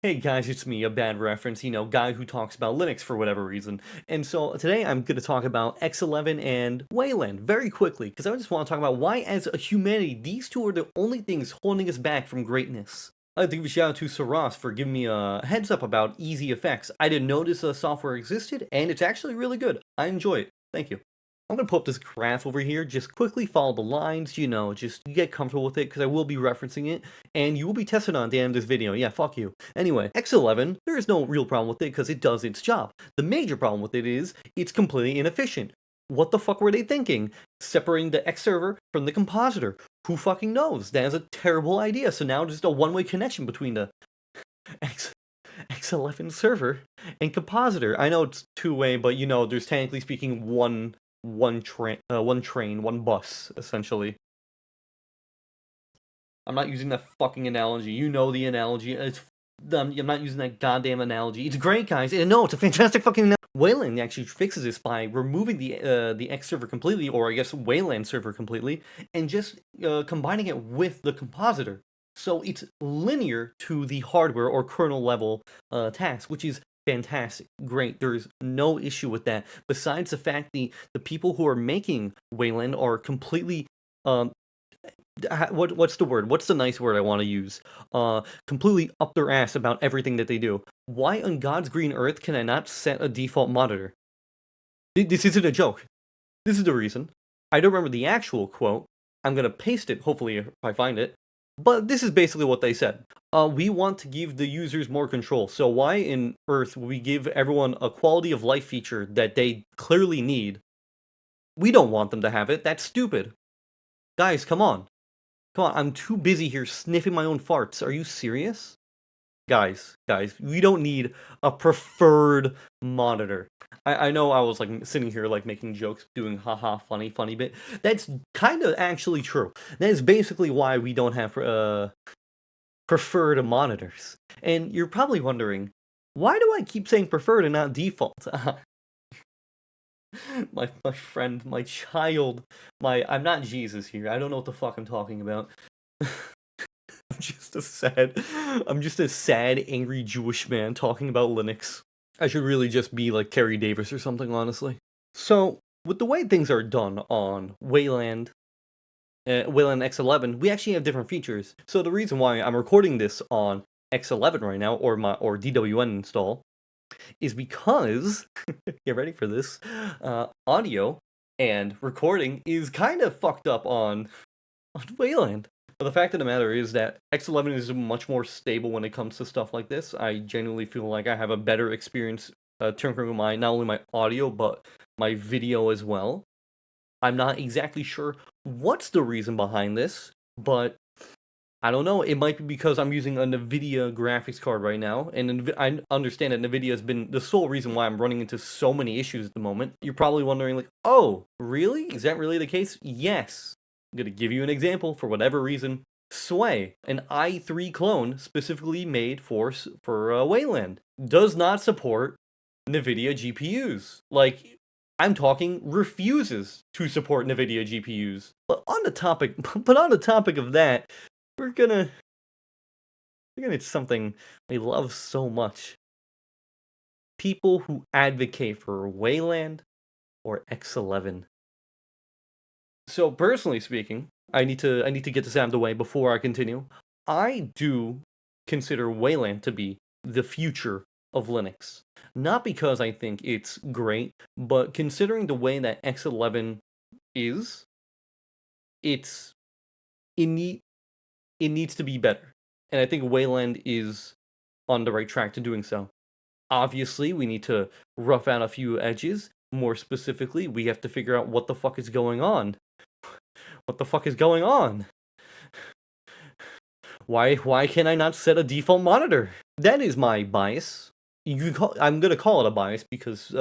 Hey guys, it's me, a bad reference, guy who talks about Linux for whatever reason. And so today I'm going to talk about X11 and Wayland very quickly, because I just want to talk about why, as a humanity, these two are the only things holding us back from greatness. I'd like to give a shout out to Saras for giving me a heads up about easy effects. I didn't know this software existed, and it's actually really good. I enjoy it. Thank you. I'm going to pull up this graph over here, just quickly follow the lines, just get comfortable with it, because I will be referencing it, and you will be tested on at the end of this video. Yeah, fuck you. Anyway, X11, there is no real problem with it, because it does its job. The major problem with it is, it's completely inefficient. What the fuck were they thinking? Separating the X server from the compositor. Who fucking knows? That is a terrible idea, so now just a one-way connection between the X11 server and compositor. I know it's two-way, but there's technically speaking one train, one bus, essentially. I'm not using that fucking analogy. You know the analogy. I'm not using that goddamn analogy. It's great, guys. No, it's a fantastic fucking analogy. Wayland actually fixes this by removing the X server completely, or I guess Wayland server completely, and just combining it with the compositor. So it's linear to the hardware or kernel level task, which is fantastic, great. There's no issue with that. Besides the fact the people who are making Wayland are completely what's the word? What's the nice word I want to use? Completely up their ass about everything that they do. Why on God's green earth can I not set a default monitor? This isn't a joke. This is the reason. I don't remember the actual quote. I'm gonna paste it, hopefully, if I find it. But this is basically what they said. We want to give the users more control. So why in Earth would we give everyone a quality of life feature that they clearly need? We don't want them to have it. That's stupid. Guys, come on. Come on, I'm too busy here sniffing my own farts. Are you serious? Guys, we don't need a preferred monitor. I know I was like sitting here like making jokes, doing haha funny bit. That's kind of actually true. That is basically why we don't have preferred monitors. And you're probably wondering, why do I keep saying preferred and not default? my friend, my child, I'm not Jesus here. I don't know what the fuck I'm talking about. I'm just a sad, angry Jewish man talking about Linux. I should really just be like Terry Davis or something, honestly. So, with the way things are done on Wayland X11, we actually have different features. So the reason why I'm recording this on X11 right now, or DWN install, is because, get ready for this, audio and recording is kind of fucked up on Wayland. But the fact of the matter is that X11 is much more stable when it comes to stuff like this. I genuinely feel like I have a better experience tinkering with not only my audio, but my video as well. I'm not exactly sure what's the reason behind this, but I don't know. It might be because I'm using a NVIDIA graphics card right now, and I understand that NVIDIA has been the sole reason why I'm running into so many issues at the moment. You're probably wondering, like, oh, really? Is that really the case? Yes. I'm going to give you an example for whatever reason. Sway, an i3 clone specifically made for Wayland, does not support NVIDIA GPUs. Like, I'm talking refuses to support NVIDIA GPUs. But on the topic of that, we're gonna it's something we love so much. People who advocate for Wayland or X11. So personally speaking, I need to get this out of the way before I continue. I do consider Wayland to be the future of Linux. Not because I think it's great, but considering the way that X11 is, it needs to be better. And I think Wayland is on the right track to doing so. Obviously, we need to rough out a few edges. More specifically, we have to figure out what the fuck is going on. What the fuck is going on? Why can I not set a default monitor? That is my bias. I'm gonna call it a bias because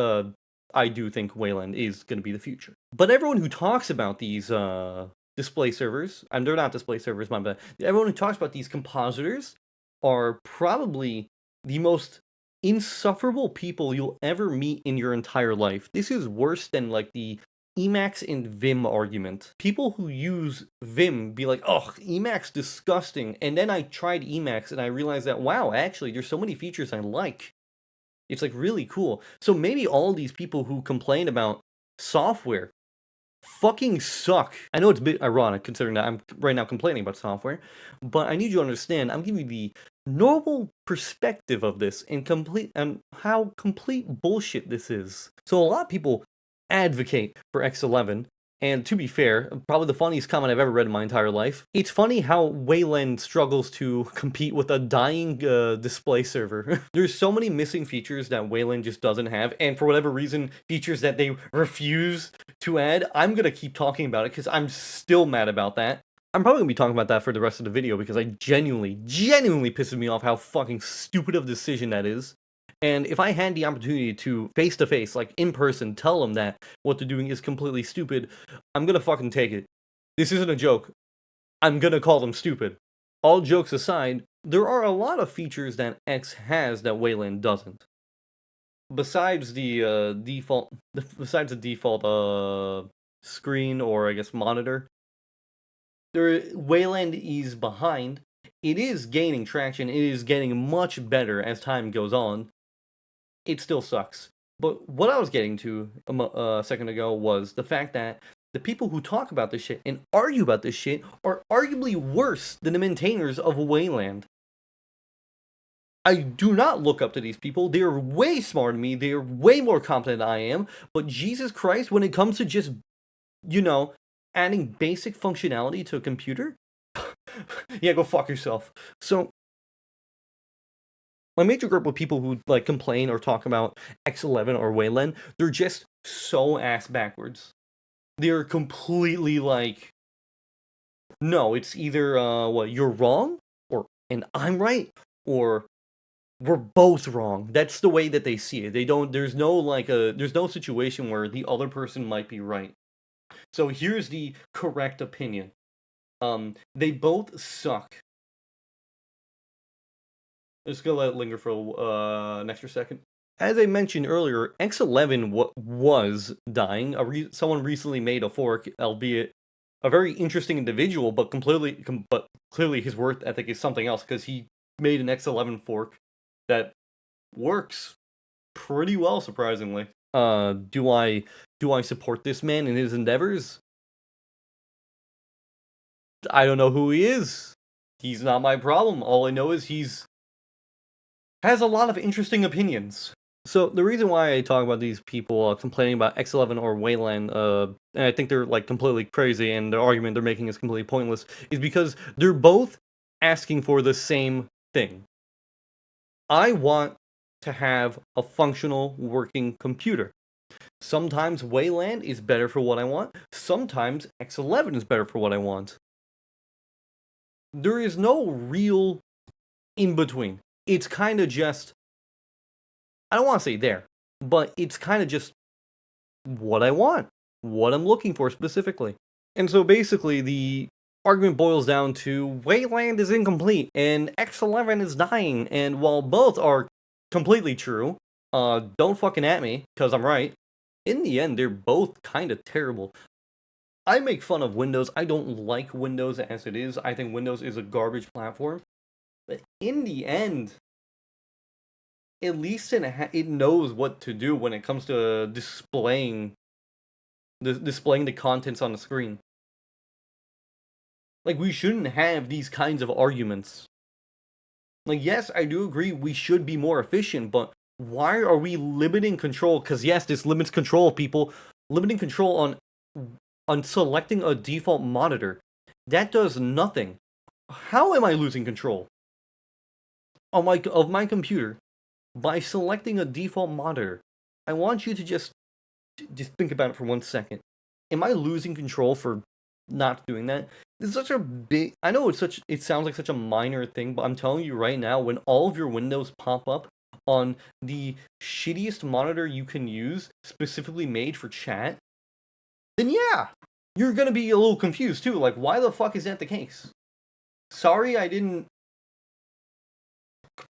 I do think Wayland is gonna be the future. But everyone who talks about these display servers, and they're not display servers, my bad. Everyone who talks about these compositors are probably the most insufferable people you'll ever meet in your entire life. This is worse than like the Emacs and Vim argument. People who use Vim be like, oh, Emacs disgusting. And then I tried Emacs and I realized that, wow, actually, there's so many features I like. It's like really cool. So maybe all these people who complain about software fucking suck. I know it's a bit ironic considering that I'm right now complaining about software, but I need you to understand I'm giving you the normal perspective of this and how complete bullshit this is. So a lot of people advocate for X11. And to be fair, probably the funniest comment I've ever read in my entire life. It's funny how Wayland struggles to compete with a dying display server. There's so many missing features that Wayland just doesn't have, and for whatever reason, features that they refuse to add. I'm gonna keep talking about it because I'm still mad about that. I'm probably gonna be talking about that for the rest of the video because I genuinely pisses me off how fucking stupid of a decision that is. And if I had the opportunity to face, like in person, tell them that what they're doing is completely stupid, I'm gonna fucking take it. This isn't a joke. I'm gonna call them stupid. All jokes aside, there are a lot of features that X has that Wayland doesn't. Besides the default screen, or I guess monitor, Wayland is behind. It is gaining traction. It is getting much better as time goes on. It still sucks. But what I was getting to a second ago was the fact that the people who talk about this shit and argue about this shit are arguably worse than the maintainers of Wayland. I do not look up to these people. They're way smarter than me. They're way more competent than I am. But Jesus Christ, when it comes to just, adding basic functionality to a computer, yeah, go fuck yourself. So, my major group of people who like complain or talk about X11 or Wayland, they're just so ass backwards. They're completely like, no, it's either you're wrong, and I'm right, or we're both wrong. That's the way that they see it. There's no situation where the other person might be right. So here's the correct opinion. They both suck. Just gonna let it linger for an extra second. As I mentioned earlier, X11 was dying. Someone recently made a fork, albeit a very interesting individual, but clearly his work ethic is something else because he made an X11 fork that works pretty well, surprisingly. Do I support this man in his endeavors? I don't know who he is. He's not my problem. All I know is has a lot of interesting opinions. So the reason why I talk about these people complaining about X11 or Wayland, and I think they're like completely crazy, and the argument they're making is completely pointless, is because they're both asking for the same thing. I want to have a functional working computer. Sometimes Wayland is better for what I want. Sometimes X11 is better for what I want. There is no real in between. It's kind of just, I don't want to say there, but it's kind of just what I want, what I'm looking for specifically. And so basically the argument boils down to Wayland is incomplete and X11 is dying, and while both are completely true, don't fucking at me, because I'm right, in the end they're both kind of terrible. I make fun of Windows. I don't like Windows as it is. I think Windows is a garbage platform. But in the end, at least it knows what to do when it comes to displaying the contents on the screen. Like, we shouldn't have these kinds of arguments. Like, yes, I do agree we should be more efficient, but why are we limiting control? Because yes, this limits control, people. Limiting control on selecting a default monitor. That does nothing. How am I losing control of my computer by selecting a default monitor? I want you to just think about it for 1 second. Am I losing control for not doing that? It's such a big, I know it sounds like such a minor thing, but I'm telling you right now, when all of your windows pop up on the shittiest monitor you can use, specifically made for chat, then yeah, you're gonna be a little confused too. Like, why the fuck is that the case? Sorry, I didn't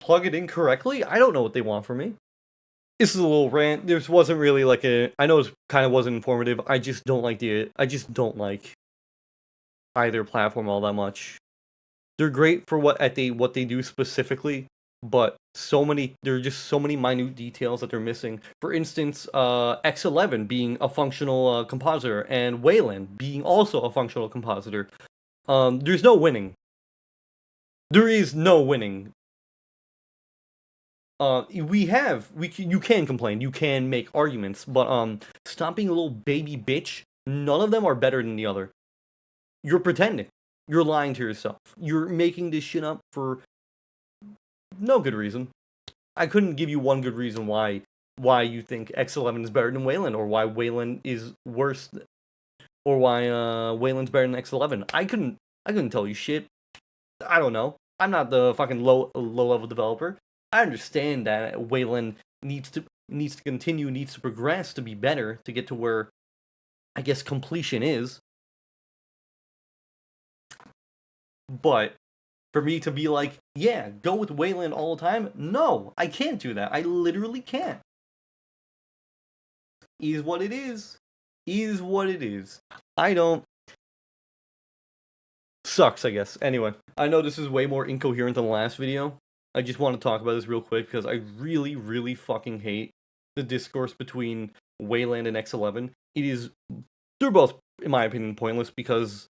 plug it in correctly. I don't know what they want from me. this is a little rant. There wasn't really like I know it kind of wasn't informative. I just don't like either platform all that much. They're great for what they do specifically, but there are just so many minute details that they're missing. For instance, X11 being a functional compositor and Wayland being also a functional compositor. There's no winning. There is no winning. You can complain, you can make arguments, but stop being a little baby bitch. None of them are better than the other. You're pretending. You're lying to yourself. You're making this shit up for no good reason. I couldn't give you one good reason why you think X11 is better than Wayland, or why Wayland is worse, or why Wayland's better than X11. I couldn't tell you shit. I don't know. I'm not the fucking low level developer. I understand that Wayland needs to continue, needs to progress to be better, to get to where I guess completion is. But for me to be like, yeah, go with Wayland all the time, no, I can't do that. I literally can't. Is what it is. Is what it is. I don't. Sucks, I guess. Anyway, I know this is way more incoherent than the last video. I just want to talk about this real quick because I really, really fucking hate the discourse between Wayland and X11. They're both, in my opinion, pointless because,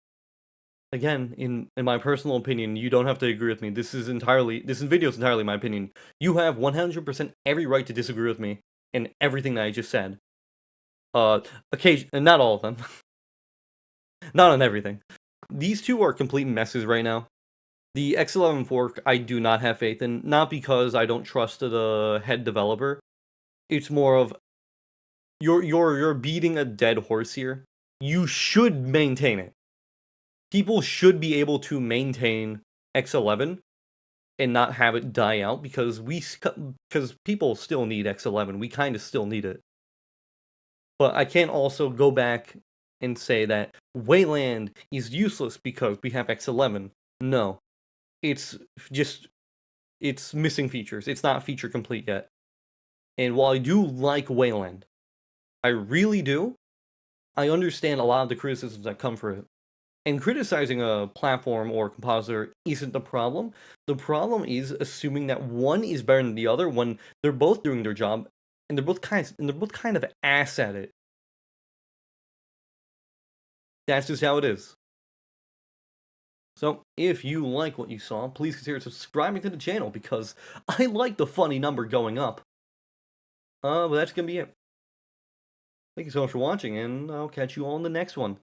again, in my personal opinion, you don't have to agree with me. This video is entirely my opinion. You have 100% every right to disagree with me in everything that I just said. Occasion, not all of them. Not on everything. These two are complete messes right now. The X11 fork, I do not have faith in, not because I don't trust the head developer. It's more of you're beating a dead horse here. You should maintain it. People should be able to maintain X11 and not have it die out because people still need X11. We kind of still need it. But I can't also go back and say that Wayland is useless because we have X11. No. It's missing features. It's not feature complete yet. And while I do like Wayland, I really do, I understand a lot of the criticisms that come for it. And criticizing a platform or compositor isn't the problem. The problem is assuming that one is better than the other when they're both doing their job and they're both kind of ass at it. That's just how it is. So, if you like what you saw, please consider subscribing to the channel because I like the funny number going up. But that's gonna be it. Thank you so much for watching, and I'll catch you all in the next one.